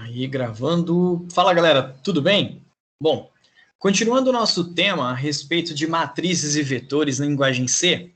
Aí, gravando. Fala, galera, tudo bem? Bom, continuando o nosso tema a respeito de matrizes e vetores na linguagem C,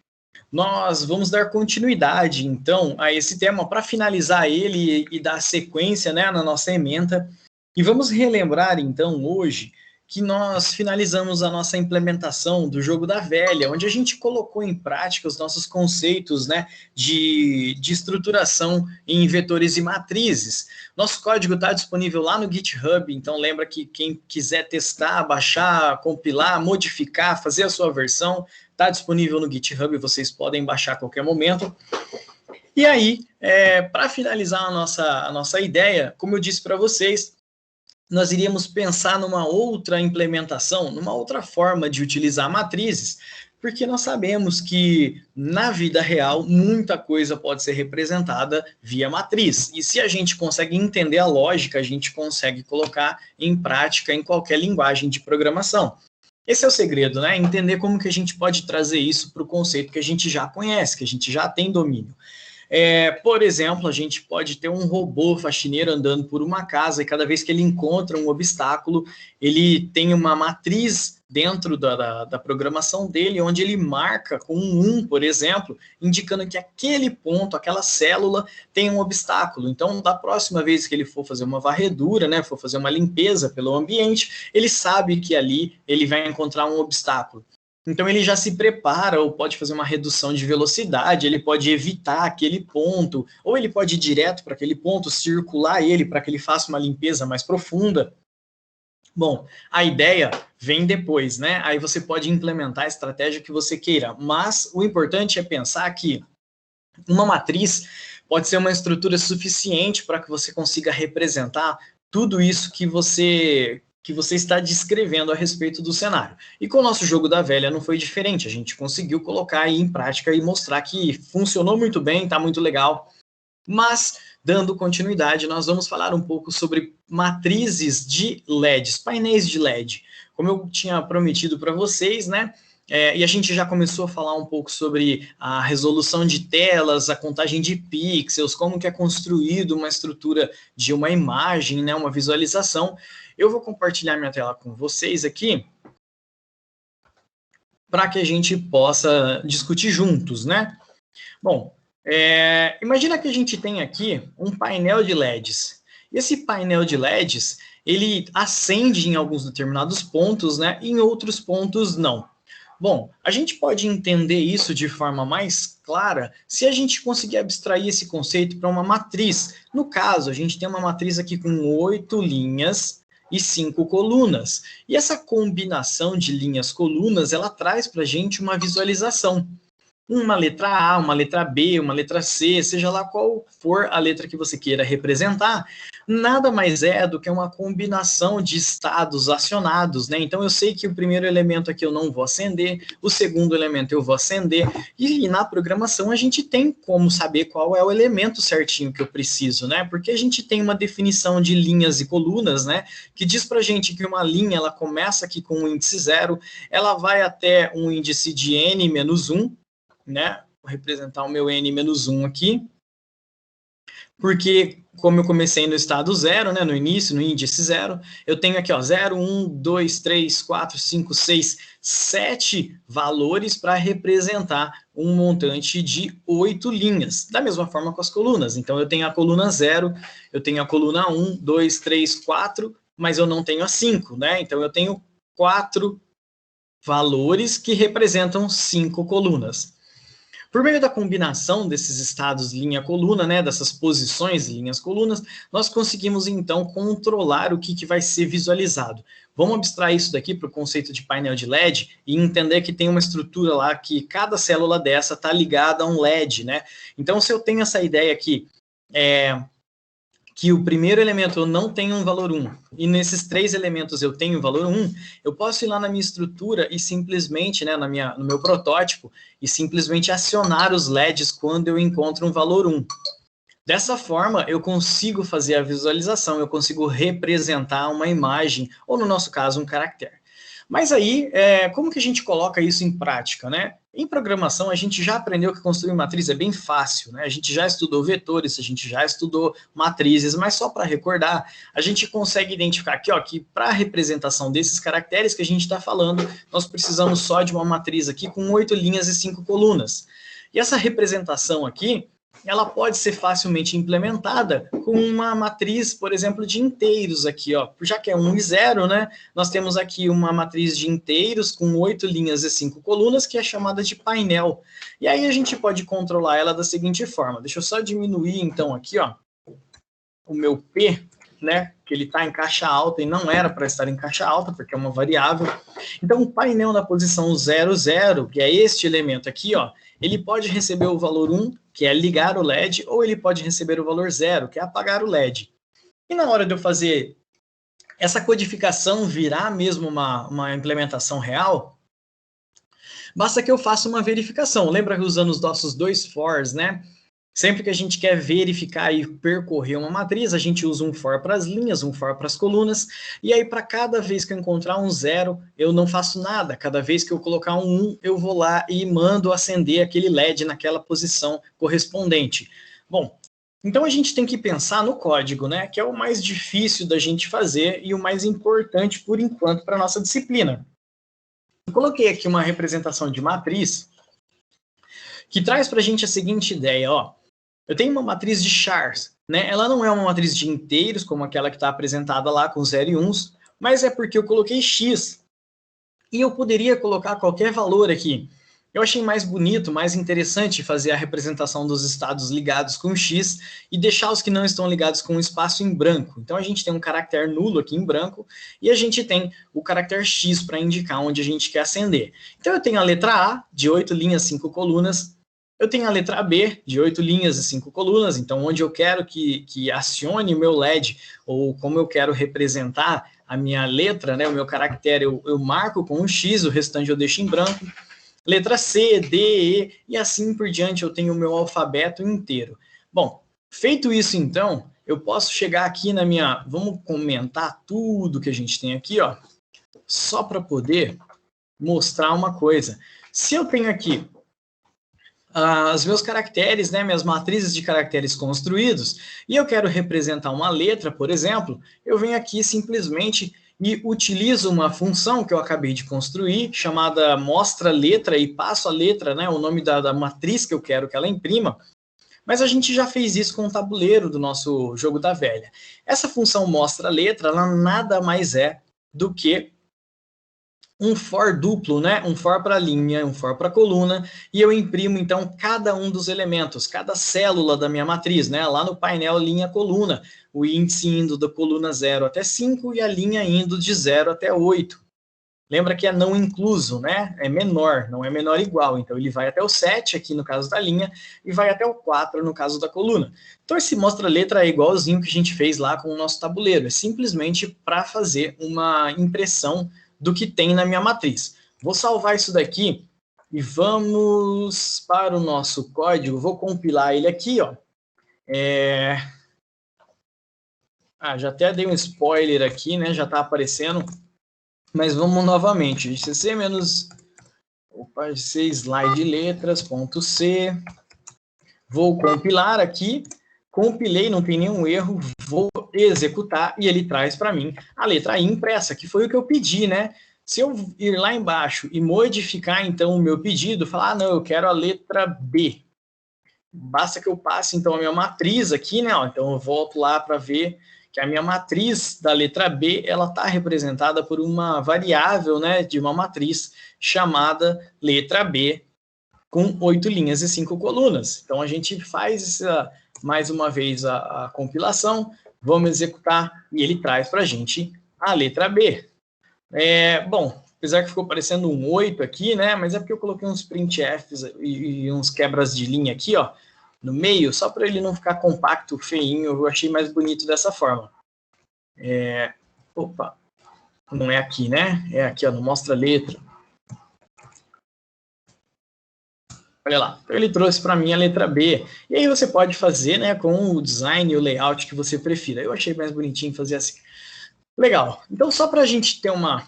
nós vamos dar continuidade, então, a esse tema para finalizar ele e dar sequência, né, na nossa ementa. E vamos relembrar, então, hoje, que nós finalizamos a nossa implementação do jogo da velha, onde a gente colocou em prática os nossos conceitos, né, de estruturação em vetores e matrizes. Nosso código está disponível lá no GitHub, então lembra que quem quiser testar, baixar, compilar, modificar, fazer a sua versão, está disponível no GitHub, vocês podem baixar a qualquer momento. E aí, para finalizar a nossa ideia, como eu disse para vocês, nós iríamos pensar numa outra implementação, numa outra forma de utilizar matrizes, porque nós sabemos que na vida real muita coisa pode ser representada via matriz. E se a gente consegue entender a lógica, a gente consegue colocar em prática em qualquer linguagem de programação. Esse é o segredo, né? Entender como que a gente pode trazer isso para o conceito que a gente já conhece, que a gente já tem domínio. Por exemplo, a gente pode ter um robô faxineiro andando por uma casa e cada vez que ele encontra um obstáculo, ele tem uma matriz dentro da programação dele, onde ele marca com um 1, por exemplo, indicando que aquele ponto, aquela célula tem um obstáculo. Então, da próxima vez que ele for fazer uma varredura, né, for fazer uma limpeza pelo ambiente, ele sabe que ali ele vai encontrar um obstáculo. Então ele já se prepara, ou pode fazer uma redução de velocidade, ele pode evitar aquele ponto, ou ele pode ir direto para aquele ponto, circular ele para que ele faça uma limpeza mais profunda. Bom, a ideia vem depois, né? Aí você pode implementar a estratégia que você queira, mas o importante é pensar que uma matriz pode ser uma estrutura suficiente para que você consiga representar tudo isso que você está descrevendo a respeito do cenário. E com o nosso jogo da velha não foi diferente, a gente conseguiu colocar aí em prática e mostrar que funcionou muito bem, está muito legal. Mas, dando continuidade, nós vamos falar um pouco sobre matrizes de LEDs, painéis de LED. Como eu tinha prometido para vocês, né? E a gente já começou a falar um pouco sobre a resolução de telas, a contagem de pixels, como que é construído uma estrutura de uma imagem, né, uma visualização. Eu vou compartilhar minha tela com vocês aqui para que a gente possa discutir juntos, né? Bom, imagina que a gente tem aqui um painel de LEDs. Esse painel de LEDs, ele acende em alguns determinados pontos, né? E em outros pontos não. Bom, a gente pode entender isso de forma mais clara se a gente conseguir abstrair esse conceito para uma matriz. No caso, a gente tem uma matriz aqui com 8 linhas e 5 colunas. E essa combinação de linhas-colunas, ela traz para a gente uma visualização. Uma letra A, uma letra B, uma letra C, seja lá qual for a letra que você queira representar, nada mais é do que uma combinação de estados acionados, né? Então eu sei que o primeiro elemento aqui eu não vou acender, o segundo elemento eu vou acender, e na programação a gente tem como saber qual é o elemento certinho que eu preciso, né? Porque a gente tem uma definição de linhas e colunas, né? Que diz pra gente que uma linha, ela começa aqui com um índice 0, ela vai até um índice de n-1, né? Vou representar o meu n-1 aqui, porque como eu comecei no estado 0, né, no início, no índice 0, eu tenho aqui, ó, 0, 1, 2, 3, 4, 5, 6, 7 valores para representar um montante de 8 linhas. Da mesma forma com as colunas. Então, eu tenho a coluna 0, eu tenho a coluna 1, 2, 3, 4, mas eu não tenho a 5, né? Então, eu tenho 4 valores que representam 5 colunas. Por meio da combinação desses estados linha-coluna, né, dessas posições linhas-colunas, nós conseguimos então controlar o que vai ser visualizado. Vamos abstrair isso daqui para o conceito de painel de LED e entender que tem uma estrutura lá que cada célula dessa está ligada a um LED, né? Então, se eu tenho essa ideia aqui, que o primeiro elemento eu não tenho um valor 1, e nesses 3 elementos eu tenho o valor 1, eu posso ir lá na minha estrutura e simplesmente, né, no meu protótipo, e simplesmente acionar os LEDs quando eu encontro um valor 1. Dessa forma, eu consigo fazer a visualização, eu consigo representar uma imagem, ou no nosso caso, um caractere. Mas aí, como que a gente coloca isso em prática, né? Em programação, a gente já aprendeu que construir matriz é bem fácil, né? A gente já estudou vetores, a gente já estudou matrizes, mas só para recordar, a gente consegue identificar aqui, ó, que para a representação desses caracteres que a gente está falando, nós precisamos só de uma matriz aqui com 8 linhas e 5 colunas. E essa representação aqui, ela pode ser facilmente implementada com uma matriz, por exemplo, de inteiros aqui, ó. Já que é 1 e 0, né? Nós temos aqui uma matriz de inteiros com 8 linhas e 5 colunas, que é chamada de painel. E aí a gente pode controlar ela da seguinte forma. Deixa eu só diminuir, então, aqui, ó, o meu P, né? Que ele está em caixa alta e não era para estar em caixa alta, porque é uma variável. Então, o painel na posição 0, 0, que é este elemento aqui, ó, ele pode receber o valor 1, que é ligar o LED, ou ele pode receber o valor 0, que é apagar o LED. E na hora de eu fazer essa codificação virar mesmo uma implementação real, basta que eu faça uma verificação. Lembra que usando os nossos 2 fors, né? Sempre que a gente quer verificar e percorrer uma matriz, a gente usa um for para as linhas, um for para as colunas, e aí para cada vez que eu encontrar um 0, eu não faço nada. Cada vez que eu colocar um 1, eu vou lá e mando acender aquele LED naquela posição correspondente. Bom, então a gente tem que pensar no código, né? Que é o mais difícil da gente fazer e o mais importante, por enquanto, para a nossa disciplina. Eu coloquei aqui uma representação de matriz que traz para a gente a seguinte ideia, ó. Eu tenho uma matriz de chars, né? Ela não é uma matriz de inteiros, como aquela que está apresentada lá com 0 e 1, mas é porque eu coloquei x. E eu poderia colocar qualquer valor aqui. Eu achei mais bonito, mais interessante fazer a representação dos estados ligados com x e deixar os que não estão ligados com um espaço em branco. Então a gente tem um caractere nulo aqui em branco e a gente tem o caractere x para indicar onde a gente quer acender. Então eu tenho a letra A, de 8 linhas, 5 colunas. Eu tenho a letra B, de 8 linhas e 5 colunas, então onde eu quero que acione o meu LED, ou como eu quero representar a minha letra, né, o meu caractere, eu marco com um X, o restante eu deixo em branco. Letra C, D, E, e assim por diante eu tenho o meu alfabeto inteiro. Bom, feito isso então, eu posso chegar aqui na minha... Vamos comentar tudo que a gente tem aqui, ó, só para poder mostrar uma coisa. Se eu tenho aqui os meus caracteres, né, minhas matrizes de caracteres construídos, e eu quero representar uma letra, por exemplo, eu venho aqui simplesmente e utilizo uma função que eu acabei de construir, chamada mostra letra, e passo a letra, né, o nome da matriz que eu quero que ela imprima, mas a gente já fez isso com o tabuleiro do nosso jogo da velha. Essa função mostra letra, ela nada mais é do que um for duplo, né? Um for para linha, um for para coluna, e eu imprimo então cada um dos elementos, cada célula da minha matriz, né? Lá no painel linha coluna, o índice indo da coluna 0 até 5 e a linha indo de 0 até 8. Lembra que é não incluso, né? É menor, não é menor igual. Então ele vai até o 7 aqui no caso da linha e vai até o 4 no caso da coluna. Então esse mostra letra é igualzinho que a gente fez lá com o nosso tabuleiro. É simplesmente para fazer uma impressão do que tem na minha matriz. Vou salvar isso daqui e vamos para o nosso código. Vou compilar ele aqui, ó. Já até dei um spoiler aqui, né? Já está aparecendo. Mas vamos novamente. CC menos... Opa, C slide letras.c. Vou compilar aqui. Compilei, não tem nenhum erro. Vou executar e ele traz para mim a letra I impressa, que foi o que eu pedi, né? Se eu ir lá embaixo e modificar, então, o meu pedido, falar, não, eu quero a letra B. Basta que eu passe, então, a minha matriz aqui, né? Então, eu volto lá para ver que a minha matriz da letra B, ela está representada por uma variável, né, de uma matriz chamada letra B, com 8 linhas e 5 colunas. Então, a gente faz mais uma vez a compilação, vamos executar, e ele traz para a gente a letra B. Bom, apesar que ficou parecendo um 8 aqui, né, mas é porque eu coloquei uns printfs e uns quebras de linha aqui, ó, no meio, só para ele não ficar compacto, feinho, eu achei mais bonito dessa forma. Opa, não é aqui, né? É aqui, ó, não mostra letra. Olha lá, então ele trouxe para mim a letra B. E aí você pode fazer, né, com o design e o layout que você prefira. Eu achei mais bonitinho fazer assim. Legal. Então, só para a gente ter uma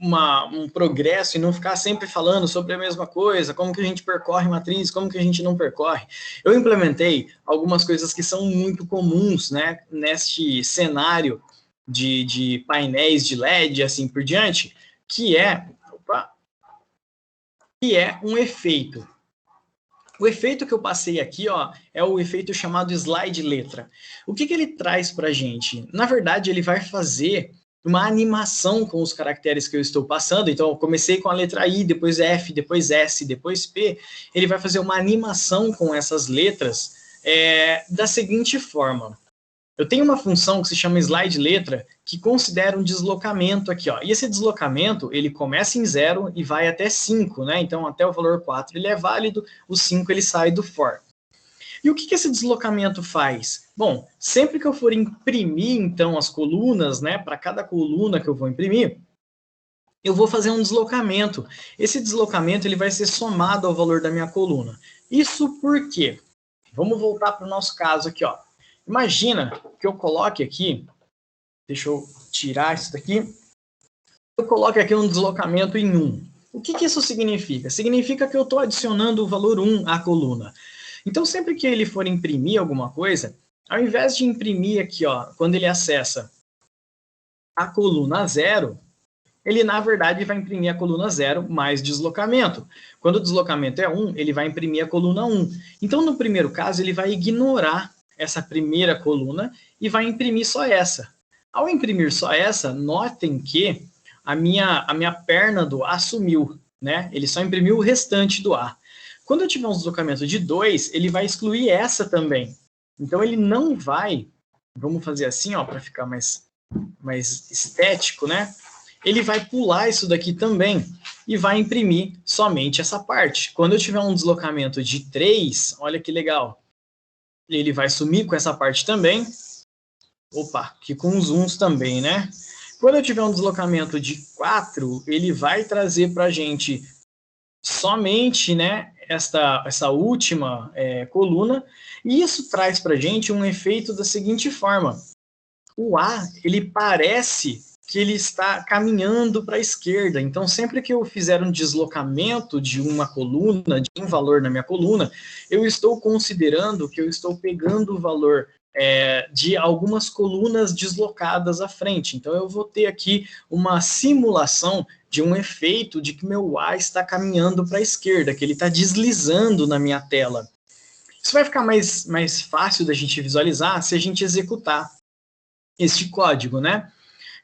um progresso e não ficar sempre falando sobre a mesma coisa, como que a gente percorre matriz, como que a gente não percorre. Eu implementei algumas coisas que são muito comuns, né, neste cenário de painéis de LED, assim por diante, que é um efeito. O efeito que eu passei aqui, ó, é o efeito chamado slide letra. O que ele traz para a gente? Na verdade, ele vai fazer uma animação com os caracteres que eu estou passando. Então, eu comecei com a letra I, depois F, depois S, depois P. Ele vai fazer uma animação com essas letras da seguinte forma. Eu tenho uma função que se chama slide letra, que considera um deslocamento aqui, ó. E esse deslocamento, ele começa em 0 e vai até 5, né? Então, até o valor 4 ele é válido, o 5 ele sai do for. E o que esse deslocamento faz? Bom, sempre que eu for imprimir, então, as colunas, né? Para cada coluna que eu vou imprimir, eu vou fazer um deslocamento. Esse deslocamento, ele vai ser somado ao valor da minha coluna. Isso por quê? Vamos voltar para o nosso caso aqui, ó. Imagina que eu coloque aqui, deixa eu tirar isso daqui, eu coloque aqui um deslocamento em 1. O que isso significa? Significa que eu estou adicionando o valor 1 à coluna. Então, sempre que ele for imprimir alguma coisa, ao invés de imprimir aqui, ó, quando ele acessa a coluna 0, ele, na verdade, vai imprimir a coluna 0 mais deslocamento. Quando o deslocamento é 1, ele vai imprimir a coluna 1. Então, no primeiro caso, ele vai ignorar essa primeira coluna e vai imprimir só essa. Ao imprimir só essa, notem que a minha perna do A sumiu, né? Ele só imprimiu o restante do A. Quando eu tiver um deslocamento de 2, ele vai excluir essa também. Então, ele não vai, vamos fazer assim, ó, para ficar mais estético, né? Ele vai pular isso daqui também e vai imprimir somente essa parte. Quando eu tiver um deslocamento de 3, olha que legal, ele vai sumir com essa parte também. Opa, aqui com os uns também, né? Quando eu tiver um deslocamento de 4, ele vai trazer para a gente somente, né, essa última coluna, e isso traz para a gente um efeito da seguinte forma. O A, ele parece que ele está caminhando para a esquerda. Então, sempre que eu fizer um deslocamento de uma coluna, de um valor na minha coluna, eu estou considerando que eu estou pegando o valor de algumas colunas deslocadas à frente. Então, eu vou ter aqui uma simulação de um efeito de que meu A está caminhando para a esquerda, que ele está deslizando na minha tela. Isso vai ficar mais fácil da gente visualizar se a gente executar este código, né?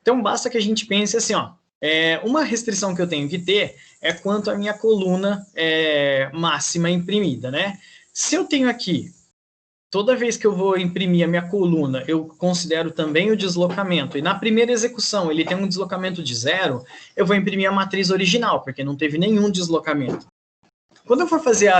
Então, basta que a gente pense assim, ó, uma restrição que eu tenho que ter é quanto à minha coluna máxima imprimida, né? Se eu tenho aqui, toda vez que eu vou imprimir a minha coluna, eu considero também o deslocamento, e na primeira execução ele tem um deslocamento de 0, eu vou imprimir a matriz original, porque não teve nenhum deslocamento. Quando eu for fazer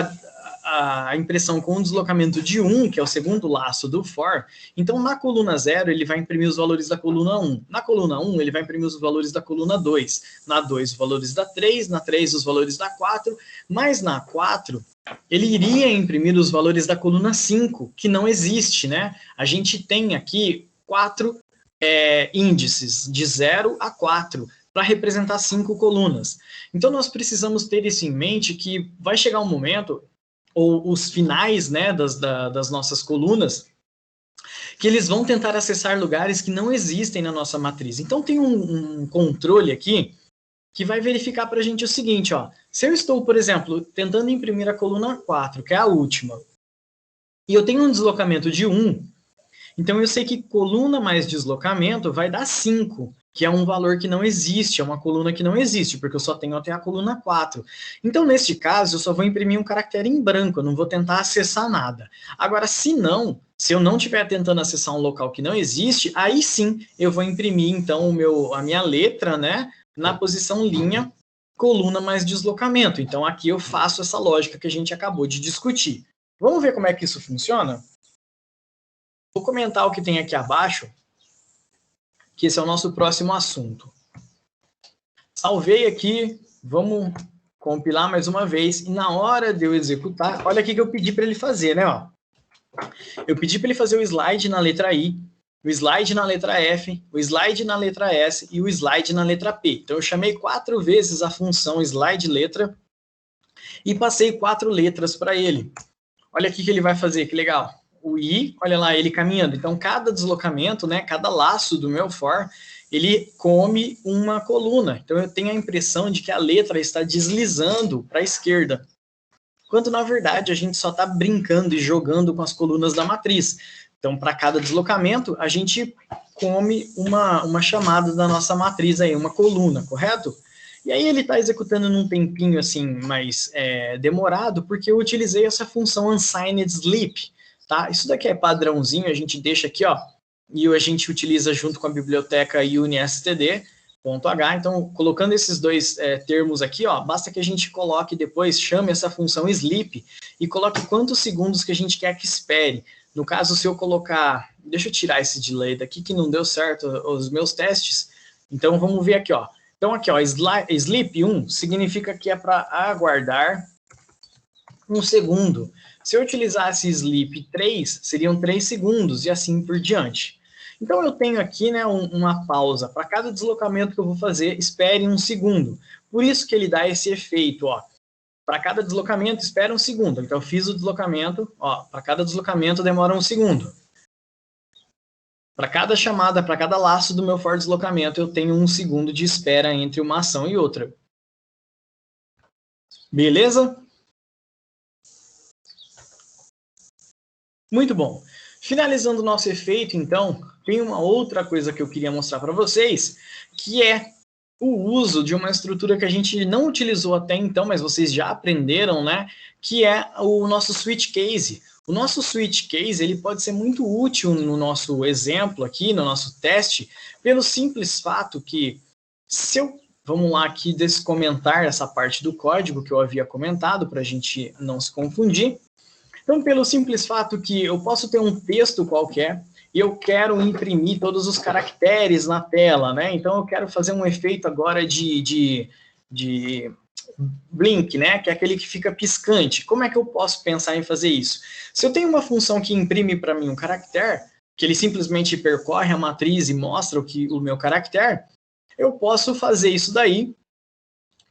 a impressão com um deslocamento de 1, que é o segundo laço do for, então na coluna 0 ele vai imprimir os valores da coluna 1. Na coluna 1 ele vai imprimir os valores da coluna 2. Na 2 os valores da 3, na 3 os valores da 4, mas na 4 ele iria imprimir os valores da coluna 5, que não existe, né? A gente tem aqui 4 índices, de 0 a 4, para representar 5 colunas. Então nós precisamos ter isso em mente, que vai chegar um momento, ou os finais, né, das nossas colunas, que eles vão tentar acessar lugares que não existem na nossa matriz. Então tem um controle aqui que vai verificar para a gente o seguinte, ó, se eu estou, por exemplo, tentando imprimir a coluna 4, que é a última, e eu tenho um deslocamento de 1, então eu sei que coluna mais deslocamento vai dar 5, que é um valor que não existe, é uma coluna que não existe, porque eu só tenho até a coluna 4. Então, neste caso, eu só vou imprimir um caractere em branco, eu não vou tentar acessar nada. Agora, se eu não estiver tentando acessar um local que não existe, aí sim eu vou imprimir, então, a minha letra, né, na posição linha, coluna mais deslocamento. Então, aqui eu faço essa lógica que a gente acabou de discutir. Vamos ver como é que isso funciona? Vou comentar o que tem aqui abaixo, que esse é o nosso próximo assunto. Salvei aqui, vamos compilar mais uma vez, e na hora de eu executar, olha aqui que eu pedi para ele fazer, né? Ó. Eu pedi para ele fazer o slide na letra I, o slide na letra F, o slide na letra S e o slide na letra P. Então, eu chamei 4 vezes a função slide letra e passei 4 letras para ele. Olha aqui que ele vai fazer, que legal. O I, olha lá, ele caminhando. Então, cada deslocamento, né, cada laço do meu for, ele come uma coluna. Então, eu tenho a impressão de que a letra está deslizando para a esquerda. Quando, na verdade, a gente só está brincando e jogando com as colunas da matriz. Então, para cada deslocamento, a gente come uma chamada da nossa matriz aí, uma coluna, correto? E aí ele está executando num tempinho assim mais demorado, porque eu utilizei essa função unsigned sleep, tá? Isso daqui é padrãozinho, a gente deixa aqui, ó, e a gente utiliza junto com a biblioteca unistd.h. Então, colocando esses dois termos aqui, ó, basta que a gente coloque depois, chame essa função sleep e coloque quantos segundos que a gente quer que espere. No caso, se eu colocar... Deixa eu tirar esse delay daqui, que não deu certo os meus testes. Então, vamos ver aqui, ó. Então, aqui, ó, sleep 1 significa que é para aguardar 1 segundo. Se eu utilizasse sleep 3, seriam 3 segundos e assim por diante. Então, eu tenho aqui, né, uma pausa. Para cada deslocamento que eu vou fazer, espere 1 segundo. Por isso que ele dá esse efeito, ó. Para cada deslocamento, espera 1 segundo. Então, eu fiz o deslocamento, ó, para cada deslocamento demora 1 segundo. Para cada chamada, para cada laço do meu for deslocamento, eu tenho 1 segundo de espera entre uma ação e outra. Beleza? Muito bom. Finalizando o nosso efeito, então, tem uma outra coisa que eu queria mostrar para vocês, que é o uso de uma estrutura que a gente não utilizou até então, mas vocês já aprenderam, né? Que é o nosso switch case. O nosso switch case, ele pode ser muito útil no nosso exemplo aqui, no nosso teste, pelo simples fato que, se eu, vamos lá aqui descomentar essa parte do código que eu havia comentado, para a gente não se confundir. Então, pelo simples fato que eu posso ter um texto qualquer, e eu quero imprimir todos os caracteres na tela, né? Então, eu quero fazer um efeito agora de blink, né? Que é aquele que fica piscante. Como é que eu posso pensar em fazer isso? Se eu tenho uma função que imprime para mim um caractere, que ele simplesmente percorre a matriz e mostra o meu caractere, eu posso fazer isso daí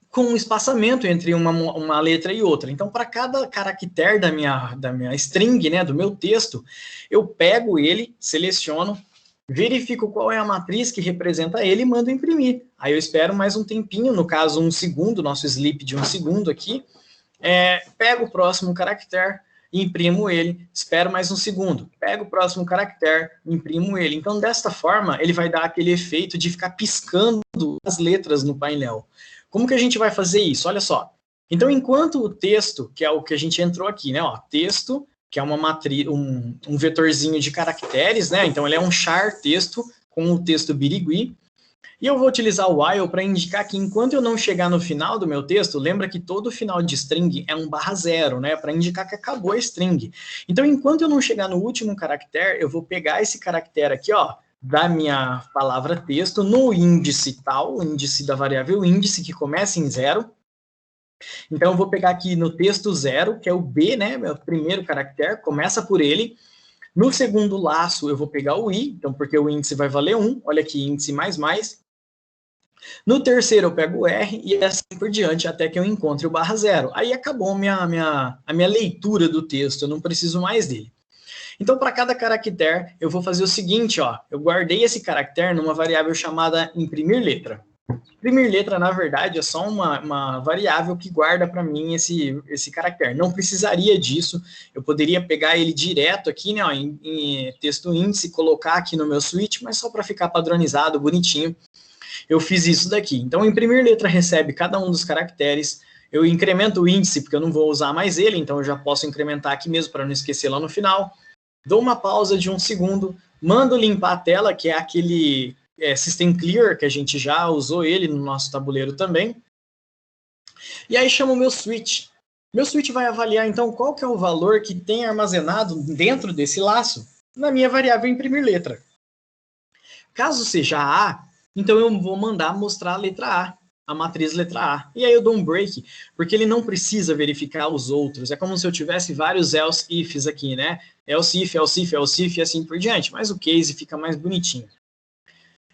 com um espaçamento entre uma letra e outra. Então, para cada caractere da minha string, né, do meu texto, eu pego ele, seleciono, verifico qual é a matriz que representa ele e mando imprimir. Aí eu espero mais um tempinho, no caso 1 segundo, nosso sleep de 1 segundo aqui, pego o próximo caractere, imprimo ele, espero mais 1 segundo, pego o próximo caractere, imprimo ele. Então, desta forma, ele vai dar aquele efeito de ficar piscando as letras no painel. Como que a gente vai fazer isso? Olha só. Então, enquanto o texto, que é o que a gente entrou aqui, né? Ó, texto, que é uma matriz, um vetorzinho de caracteres, né? Então, ele é um char texto com o texto birigui. E eu vou utilizar o while para indicar que enquanto eu não chegar no final do meu texto, lembra que todo final de string é um /0, né? Para indicar que acabou a string. Então, enquanto eu não chegar no último caractere, eu vou pegar esse caractere aqui, ó, da minha palavra texto no índice tal, o índice da variável índice, que começa em 0. Então, eu vou pegar aqui no texto 0, que é o B, né, meu primeiro caractere, começa por ele. No segundo laço, eu vou pegar o I, então, porque o índice vai valer 1, olha aqui, índice mais. No terceiro, eu pego o R, e assim por diante, até que eu encontre o /0. Aí acabou a minha leitura do texto, eu não preciso mais dele. Então, para cada caractere, eu vou fazer o seguinte, ó. Eu guardei esse caractere numa variável chamada imprimir letra. Imprimir letra, na verdade, é só uma variável que guarda para mim esse caractere. Não precisaria disso. Eu poderia pegar ele direto aqui, né, ó, em texto índice, colocar aqui no meu switch, mas só para ficar padronizado, bonitinho, eu fiz isso daqui. Então, imprimir letra recebe cada um dos caracteres. Eu incremento o índice, porque eu não vou usar mais ele, então eu já posso incrementar aqui mesmo para não esquecer lá no final. Dou uma pausa de 1 segundo, mando limpar a tela, que é aquele System Clear, que a gente já usou ele no nosso tabuleiro também. E aí chamo o meu switch. Meu switch vai avaliar, então, qual que é o valor que tem armazenado dentro desse laço na minha variável imprimir letra. Caso seja A, então eu vou mandar mostrar a letra A. a matriz letra A. E aí eu dou um break, porque ele não precisa verificar os outros. É como se eu tivesse vários else ifs aqui, né? Else if, else if, else if e assim por diante. Mas o case fica mais bonitinho.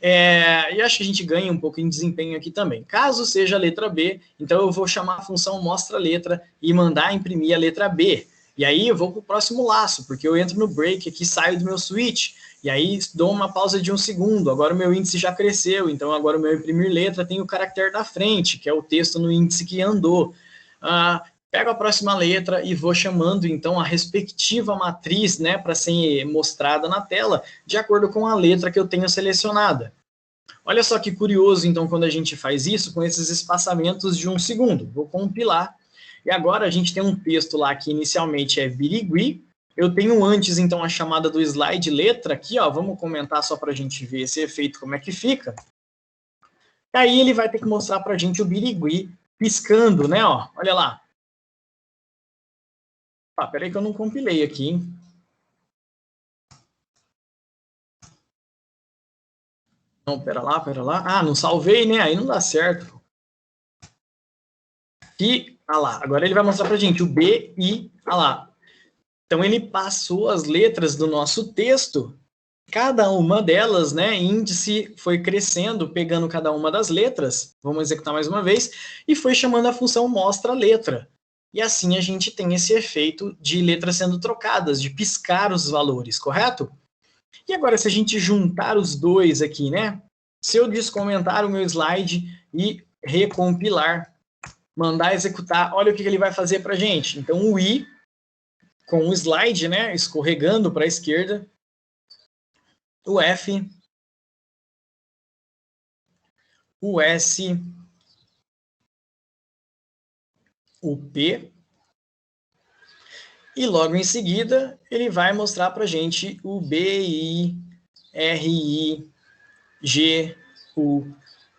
E acho que a gente ganha um pouco em desempenho aqui também. Caso seja a letra B, então eu vou chamar a função mostra letra e mandar imprimir a letra B. E aí eu vou para o próximo laço, porque eu entro no break aqui, saio do meu switch, e aí dou uma pausa de 1 segundo. Agora o meu índice já cresceu, então agora o meu imprimir letra tem o caractere da frente, que é o texto no índice que andou. Pego a próxima letra e vou chamando então a respectiva matriz, né, para ser mostrada na tela, de acordo com a letra que eu tenho selecionada. Olha só que curioso, então, quando a gente faz isso com esses espaçamentos de 1 segundo. Vou compilar. E agora a gente tem um texto lá que inicialmente é birigui. Eu tenho antes, então, a chamada do slide letra aqui, ó. Vamos comentar só para a gente ver esse efeito, como é que fica. E aí ele vai ter que mostrar para a gente o birigui piscando, né, ó. Olha lá. Peraí que eu não compilei aqui, hein? Não, pera lá. Ah, não salvei, né? Aí não dá certo. E, lá, agora ele vai mostrar pra gente o B, I, lá. Então ele passou as letras do nosso texto, cada uma delas, né, índice foi crescendo, pegando cada uma das letras, vamos executar mais uma vez, e foi chamando a função mostra letra. E assim a gente tem esse efeito de letras sendo trocadas, de piscar os valores, correto? E agora, se a gente juntar os dois aqui, né? Se eu descomentar o meu slide e recompilar, mandar executar, olha o que ele vai fazer para a gente. Então, o I, com o slide, né? Escorregando para a esquerda. O F. O S. O P. E logo em seguida, ele vai mostrar para a gente o B, I, R, I, G, U,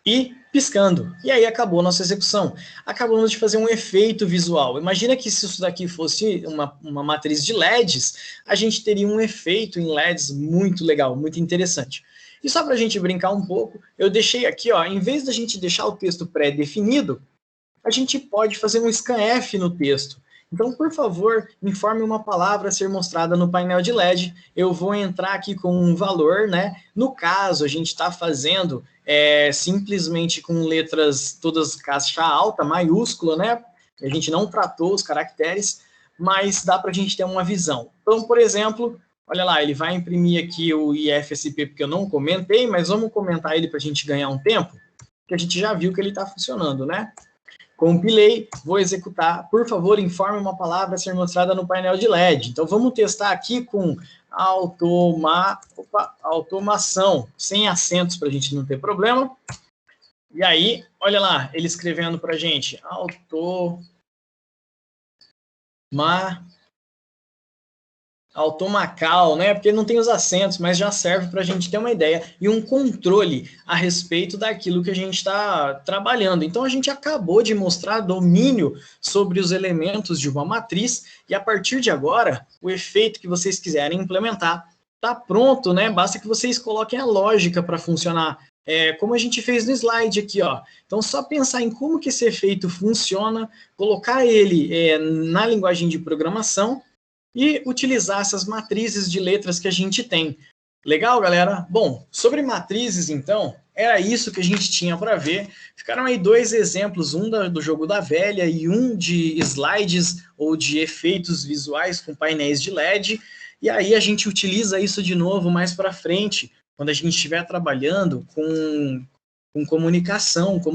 I piscando. E aí acabou a nossa execução. Acabamos de fazer um efeito visual. Imagina que se isso daqui fosse uma matriz de LEDs, a gente teria um efeito em LEDs muito legal, muito interessante. E só para a gente brincar um pouco, eu deixei aqui, ó, em vez da gente deixar o texto pré-definido, a gente pode fazer um scanf no texto. Então, por favor, informe uma palavra a ser mostrada no painel de LED. Eu vou entrar aqui com um valor, né? No caso, a gente está fazendo simplesmente com letras todas caixa alta, maiúscula, né? A gente não tratou os caracteres, mas dá para a gente ter uma visão. Então, por exemplo, olha lá, ele vai imprimir aqui o IFSP, porque eu não comentei, mas vamos comentar ele para a gente ganhar um tempo, que a gente já viu que ele está funcionando, né? Compilei, vou executar. Por favor, informe uma palavra a ser mostrada no painel de LED. Então, vamos testar aqui com automação, sem acentos para a gente não ter problema. E aí, olha lá, ele escrevendo para a gente, automacal, né? Porque não tem os acentos, mas já serve para a gente ter uma ideia e um controle a respeito daquilo que a gente está trabalhando. Então, a gente acabou de mostrar domínio sobre os elementos de uma matriz e, a partir de agora, o efeito que vocês quiserem implementar está pronto, né? Basta que vocês coloquem a lógica para funcionar. Como a gente fez no slide aqui, ó. Então, só pensar em como que esse efeito funciona, colocar ele na linguagem de programação e utilizar essas matrizes de letras que a gente tem. Legal, galera? Bom, sobre matrizes, então, era isso que a gente tinha para ver. Ficaram aí dois exemplos, um do jogo da velha e um de slides ou de efeitos visuais com painéis de LED. E aí a gente utiliza isso de novo mais para frente, quando a gente estiver trabalhando com comunicação com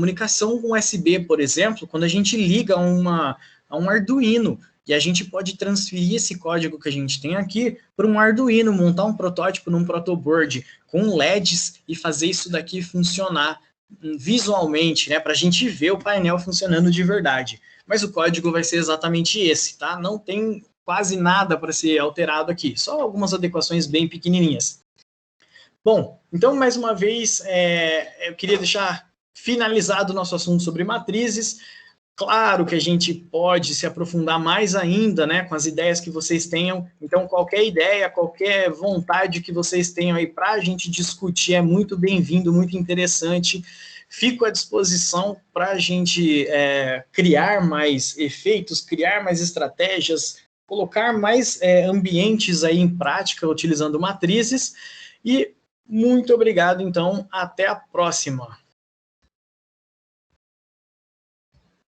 USB, por exemplo, quando a gente liga a um Arduino, e a gente pode transferir esse código que a gente tem aqui para um Arduino, montar um protótipo num protoboard com LEDs e fazer isso daqui funcionar visualmente, né, para a gente ver o painel funcionando de verdade. Mas o código vai ser exatamente esse, tá? Não tem quase nada para ser alterado aqui, só algumas adequações bem pequenininhas. Bom, então, mais uma vez, eu queria deixar finalizado o nosso assunto sobre matrizes. Claro que a gente pode se aprofundar mais ainda, né, com as ideias que vocês tenham. Então, qualquer ideia, qualquer vontade que vocês tenham aí para a gente discutir é muito bem-vindo, muito interessante. fico à disposição para a gente criar mais efeitos, criar mais estratégias, colocar mais ambientes aí em prática utilizando matrizes. E muito obrigado, então, até a próxima.